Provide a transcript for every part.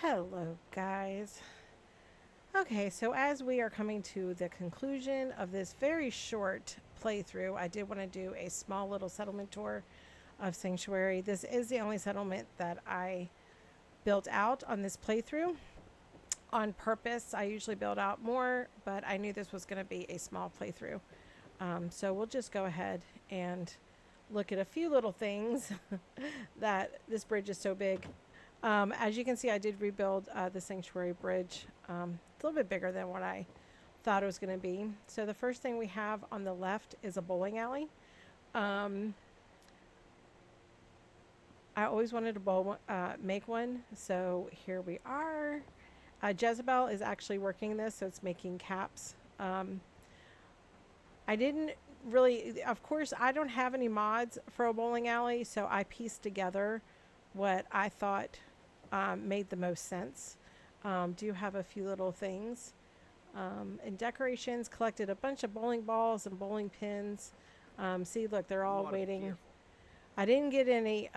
Hello, guys. Okay, so as we are coming to the conclusion of this very short playthrough, I did want to do a small little settlement tour of Sanctuary. This is the only settlement that I built out on this playthrough on purpose. I usually build out more, but I knew this was going to be a small playthrough. So we'll just go ahead and look at a few little things that this bridge is so big. As you can see, I did rebuild the Sanctuary Bridge. It's a little bit bigger than what I thought it was going to be. So the first thing we have on the left is a bowling alley. I always wanted to make one, so here we are. Jezebel is actually working this, so it's making caps. I didn't really, of course, I don't have any mods for a bowling alley, so I pieced together what I thought made the most sense. Do have a few little things. And decorations, collected a bunch of bowling balls and bowling pins. See, look, they're all waiting. I didn't get any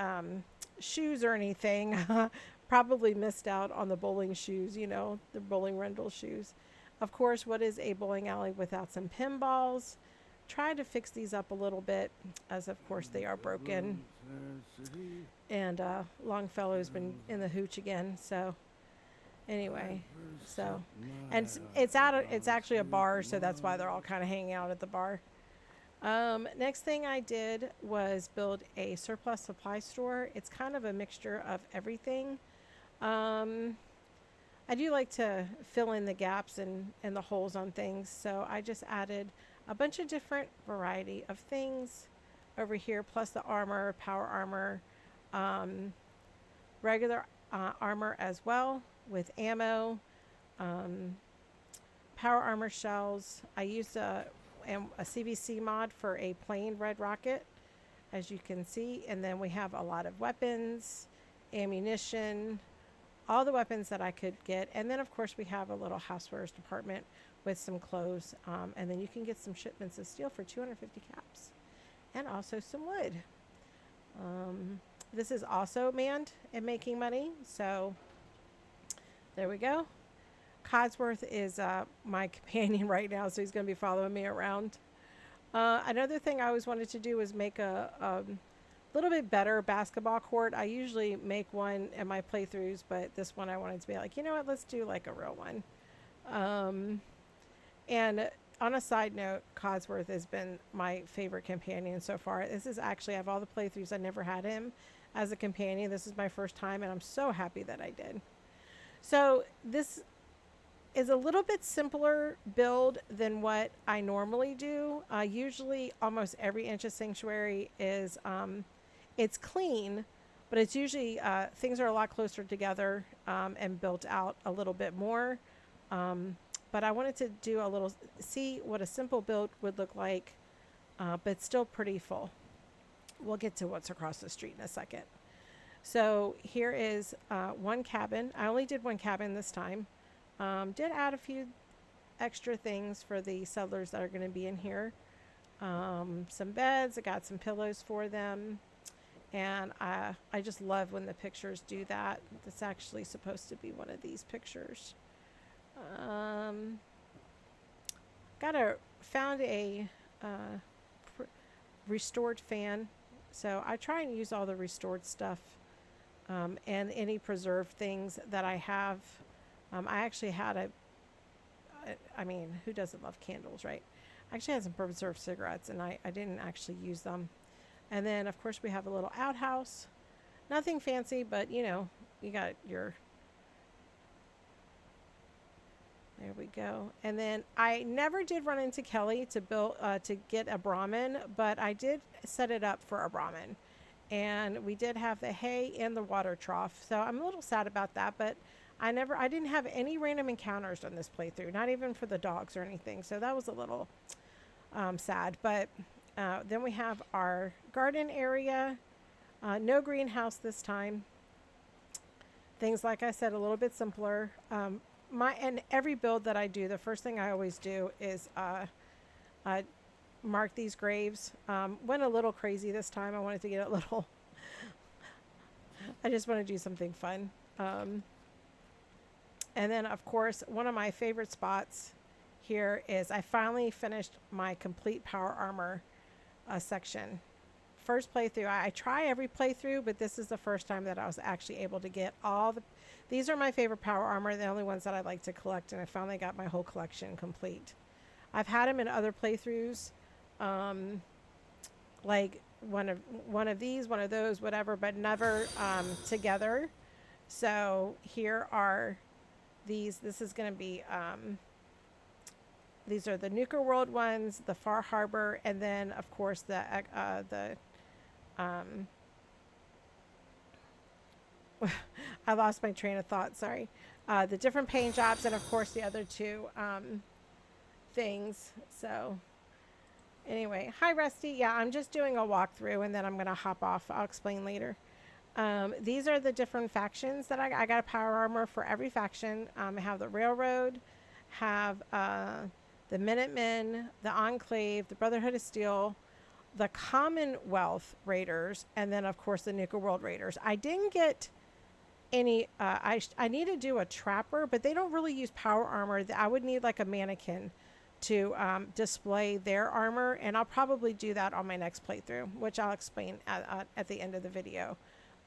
shoes or anything. Probably missed out on the bowling shoes, you know, the bowling rental shoes. Of course, what is a bowling alley without some pinballs? Tried to fix these up a little bit, as of course they are broken. And Longfellow's been in the hooch again, so anyway, so and it's actually a bar, so that's why they're all kind of hanging out at the bar. Next thing I did was build a surplus supply store. It's kind of a mixture of everything. I do like to fill in the gaps and the holes on things, so I just added a bunch of different variety of things over here, plus the armor, power armor, regular armor as well with ammo, power armor shells. I used a CVC mod for a plain red rocket, as you can see, and then we have a lot of weapons, ammunition, all the weapons that I could get, and then of course we have a little housewares department with some clothes, and then you can get some shipments of steel for 250 caps, and also some wood. This is also manned and making money, so there we go. Codsworth is my companion right now, so he's going to be following me around. Another thing I always wanted to do was make a little bit better basketball court. I usually make one in my playthroughs, but this one I wanted to be like, you know what, let's do like a real one. And on a side note, Codsworth has been my favorite companion so far. This is actually, of all the playthroughs, I never had him as a companion. This is my first time, and I'm so happy that I did. So this is a little bit simpler build than what I normally do. Usually almost every inch of Sanctuary is, it's clean, but it's usually, things are a lot closer together and built out a little bit more. But I wanted to do a little, see what a simple build would look like, but still pretty full. We'll get to what's across the street in a second. So here is one cabin. I only did one cabin this time. Did add a few extra things for the settlers that are going to be in here. Some beds. I got some pillows for them. And I just love when the pictures do that. It's actually supposed to be one of these pictures. Found a restored fan. So I try and use all the restored stuff and any preserved things that I have. I actually had I mean, who doesn't love candles, right? I actually had some preserved cigarettes, and I didn't actually use them. And then, of course, we have a little outhouse. Nothing fancy, but, you know, you got your... There we go. And then I never did run into Kelly to build to get a Brahmin, but I did set it up for a Brahmin. And we did have the hay and the water trough. So I'm a little sad about that, but I didn't have any random encounters on this playthrough, not even for the dogs or anything. So that was a little sad. But then we have our garden area. No greenhouse this time. Things, like I said, a little bit simpler. And every build that I do, the first thing I always do is mark these graves. Went a little crazy this time. I wanted to get a little... I just want to do something fun. And then, of course, one of my favorite spots here is I finally finished my complete power armor section. First playthrough. I try every playthrough, but this is the first time that I was actually able to get all the... These are my favorite power armor, the only ones that I like to collect, and I finally got my whole collection complete. I've had them in other playthroughs, like one of these, one of those, whatever, but never together. So here are these. This is going to be... these are the Nuka World ones, the Far Harbor, and then, of course, I lost my train of thought, sorry. The different paint jobs, and, of course, the other two things. So, anyway. Hi, Rusty. Yeah, I'm just doing a walkthrough, and then I'm going to hop off. I'll explain later. These are the different factions that I got a power armor for every faction. I have the Railroad, have... the Minutemen, the Enclave, the Brotherhood of Steel, the Commonwealth Raiders, and then, of course, the Nuka World Raiders. I didn't get any... I need to do a Trapper, but they don't really use power armor. I would need, like, a mannequin to display their armor, and I'll probably do that on my next playthrough, which I'll explain at the end of the video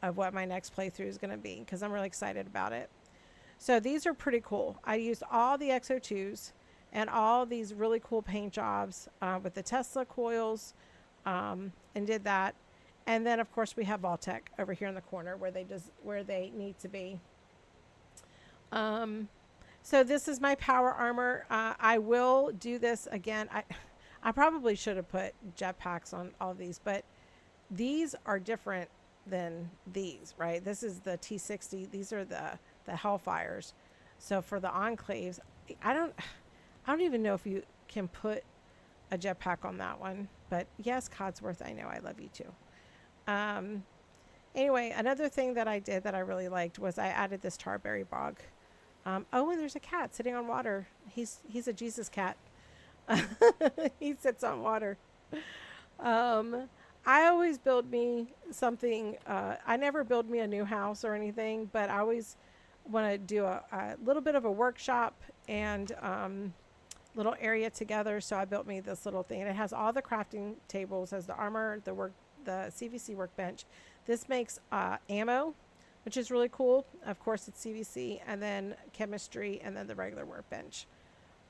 of what my next playthrough is going to be, because I'm really excited about it. So these are pretty cool. I used all the XO2s and all these really cool paint jobs with the Tesla coils, and did that. And then, of course, we have Vaultec over here in the corner where they need to be. So this is my power armor. I will do this again. I probably should have put jetpacks on all of these, but these are different than these, right? This is the T60. These are the Hellfires. So for the Enclaves, I don't even know if you can put a jetpack on that one. But yes, Codsworth, I know. I love you too. Anyway, another thing that I did that I really liked was I added this Tarberry Bog. Oh, and there's a cat sitting on water. He's a Jesus cat. He sits on water. I always build me something. I never build me a new house or anything, but I always want to do a little bit of a workshop and little area together. So I built me this little thing, and it has all the crafting tables, has the armor, the CVC workbench. This makes ammo, which is really cool. Of course, it's CVC, and then chemistry, and then the regular workbench.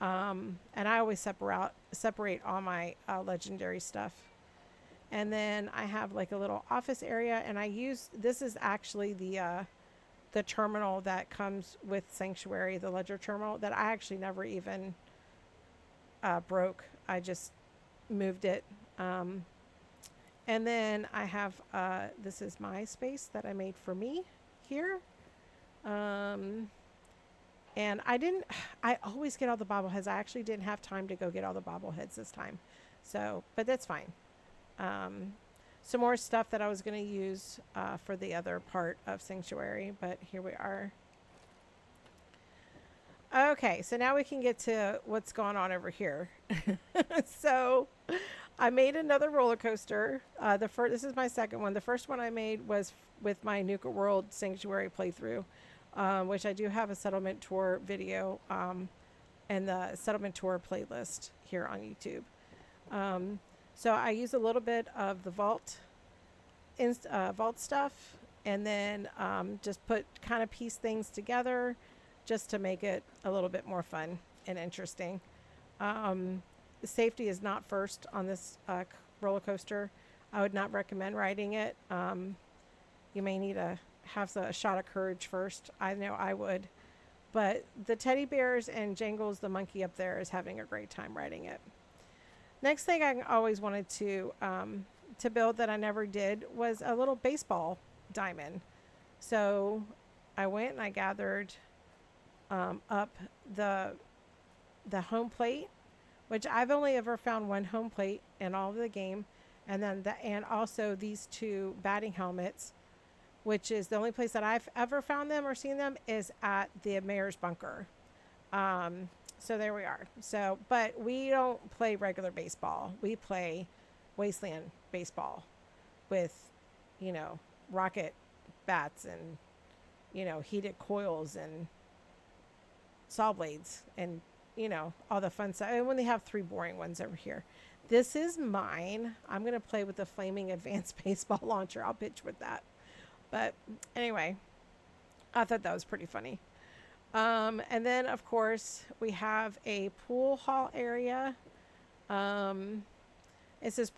And I always separate all my legendary stuff. And then I have like a little office area, and this is actually the terminal that comes with Sanctuary, the ledger terminal, that I actually never even broke. I just moved it. And then I have, this is my space that I made for me here. And I always get all the bobbleheads. I actually didn't have time to go get all the bobbleheads this time. So, but that's fine. Some more stuff that I was going to use for the other part of Sanctuary, but here we are. Okay, so now we can get to what's going on over here. So I made another roller coaster. This is my second one. The first one I made was with my Nuka World Sanctuary playthrough, which I do have a settlement tour video and the settlement tour playlist here on YouTube. So I use a little bit of the vault stuff, and then just kind of piece things together just to make it a little bit more fun and interesting. Safety is not first on this roller coaster. I would not recommend riding it. You may need to have a shot of courage first. I know I would. But the teddy bears and Jangles the monkey up there is having a great time riding it. Next thing I always wanted to build that I never did was a little baseball diamond. So I went and I gathered up the home plate, which I've only ever found one home plate in all of the game, and then and also these two batting helmets, which is the only place that I've ever found them or seen them is at the mayor's bunker. So there we are. So, but we don't play regular baseball. We play wasteland baseball with, rocket bats and, heated coils and saw blades and, you know, all the fun stuff. And when they have 3 boring ones over here. This is mine. I'm going to play with the flaming advanced baseball launcher. I'll pitch with that. But anyway, I thought that was pretty funny. And then, of course, we have a pool hall area. It says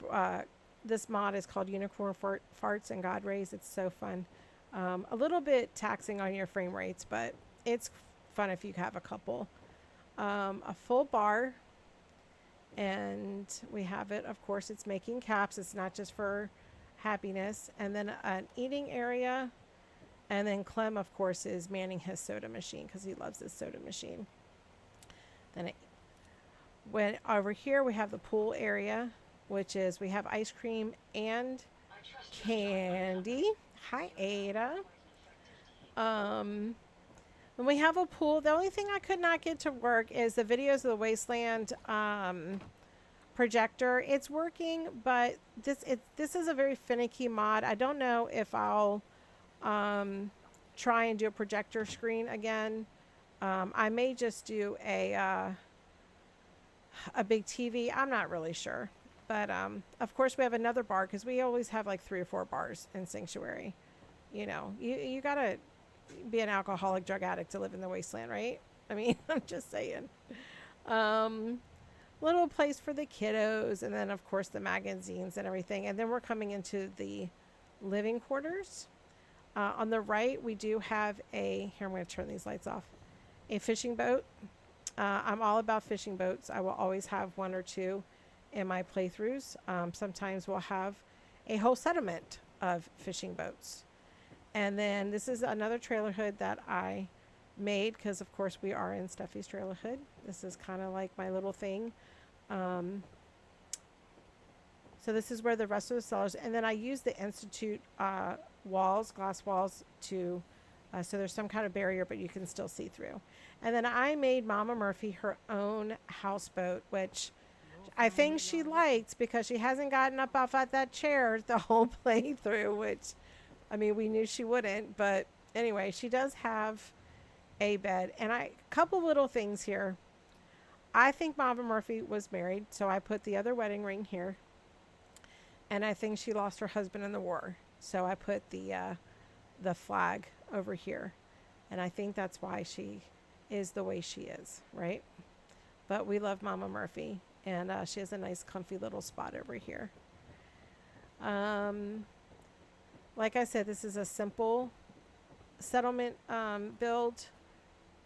this mod is called Unicorn Farts and God Rays. It's so fun. A little bit taxing on your frame rates, but it's fun if you have a couple. A full bar. And we have it, of course, it's making caps. It's not just for happiness. And then an eating area. And then Clem, of course, is manning his soda machine because he loves his soda machine. Then when over here we have the pool area, which is we have ice cream and candy. Hi, Ada. When we have a pool, the only thing I could not get to work is the Videos of the Wasteland projector. It's working, but this is a very finicky mod. I don't know if I'll try and do a projector screen again. I may just do a big TV. I'm not really sure. But, of course, we have another bar because we always have like 3 or 4 bars in Sanctuary. You know, you got to be an alcoholic drug addict to live in the wasteland, right? I mean, I'm just saying. Little place for the kiddos. And then, of course, the magazines and everything. And then we're coming into the living quarters. On the right, we do have here, I'm going to turn these lights off. A fishing boat. I'm all about fishing boats. I will always have 1 or 2 in my playthroughs. Sometimes we'll have a whole settlement of fishing boats. And then this is another trailer hood that I made because, of course, we are in Steffi's trailer hood. This is kind of like my little thing. So this is where the rest of the cellars, and then I use the Institute walls, glass walls, to so there's some kind of barrier, but you can still see through. And then I made Mama Murphy her own houseboat, which I think she liked because she hasn't gotten up off at that chair the whole playthrough, which, I mean, we knew she wouldn't. But anyway, she does have a bed. And a couple little things here. I think Mama Murphy was married, so I put the other wedding ring here. And I think she lost her husband in the war, so I put the flag over here. And I think that's why she is the way she is, right? But we love Mama Murphy. And she has a nice comfy little spot over here. Like I said, this is a simple settlement build.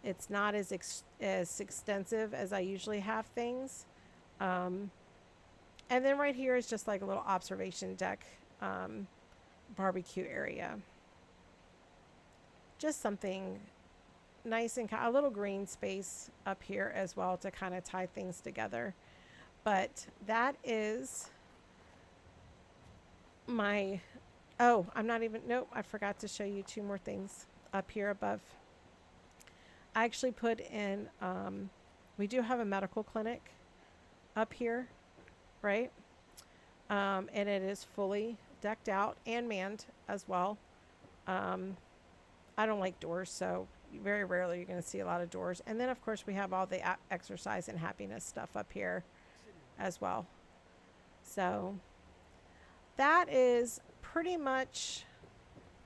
It's not as extensive as I usually have things. And then right here is just like a little observation deck barbecue area. Just something nice and a little green space up here as well to kind of tie things together. But that is my, oh, I'm not even, nope, I forgot to show you 2 more things up here above. I actually put in, we do have a medical clinic up here, right? And it is fully decked out and manned as well. I don't like doors, so very rarely you're going to see a lot of doors. And then, of course, we have all the exercise and happiness stuff up here as well. So that is pretty much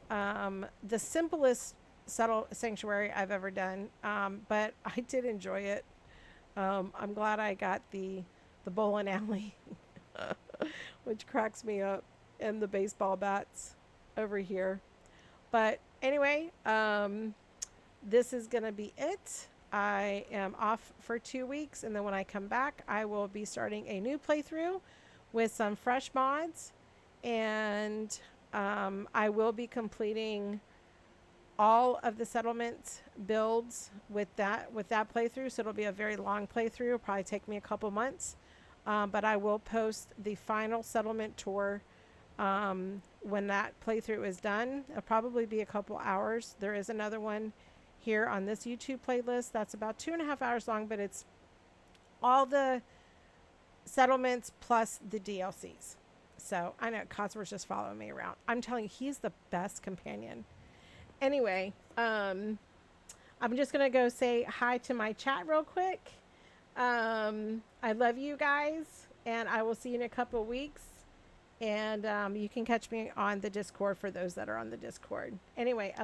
the simplest sanctuary I've ever done, but I did enjoy it. I'm glad I got the bowling alley which cracks me up, and the baseball bats over here. But anyway, this is gonna be it. I am off for 2 weeks, and then when I come back, I will be starting a new playthrough with some fresh mods, and I will be completing all of the settlement builds with that playthrough. So it'll be a very long playthrough. It'll probably take me a couple months, but I will post the final settlement tour when that playthrough is done. It'll probably be a couple hours. There is another one here on this YouTube playlist that's about 2.5 hours long, but it's all the settlements plus the DLCs. So I know Cosmo's just following me around. I'm telling you, he's the best companion. Anyway, I'm I'm just going to go say hi to my chat real quick. I love you guys, and I will see you in a couple of weeks. And you can catch me on the Discord for those that are on the Discord. Anyway,